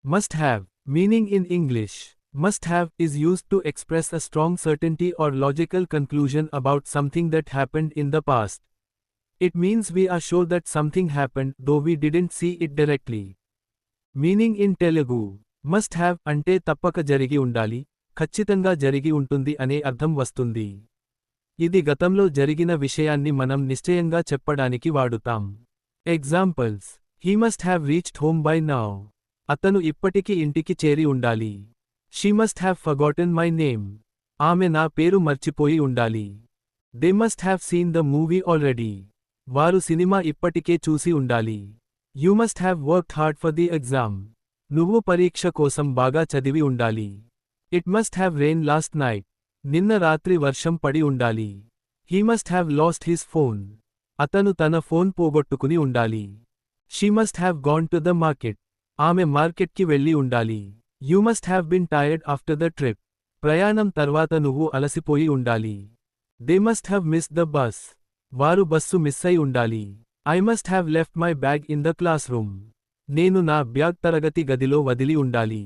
Must have, meaning in English. Must have is used to express a strong certainty or logical conclusion about something that happened in the past. It means we are sure that something happened, though we didn't see it directly. Meaning in Telugu. Must have అంటే తప్పక జరిగి ఉండాలి, ఖచ్చితంగా జరిగి ఉంటుంది అనే అర్థం వస్తుంది. ఇది గతంలో జరిగిన విషయాన్ని మనం నిశ్చయంగా చెప్పడానికి వాడుతాం. Examples: He must have reached home by now. అతను ఇప్పటికి ఇంటికి చేరి ఉండాలి. She must have forgotten my name. ఆమె నా పేరు మర్చిపోయి ఉండాలి. They must have seen the movie already. వారు సినిమా ఇప్పటికే చూసి ఉండాలి. You must have worked hard for the exam. నువ్వు పరీక్ష కోసం బాగా చదివి ఉండాలి. It must have rained last night. నిన్న రాత్రి వర్షం పడి ఉండాలి. He must have lost his phone. అతను తన ఫోన్ పోగొట్టుకుని ఉండాలి. She must have gone to the market. ఆమె మార్కెట్కి వెళ్ళి ఉండాలి. You must have been tired after the trip. ప్రయాణం తర్వాత నువ్వు అలసిపోయి ఉండాలి. They must have missed the bus. వారు బస్సు మిస్ అయి ఉండాలి. I must have left my bag in the classroom. నేను నా బ్యాగ్ తరగతి గదిలో వదిలి ఉండాలి.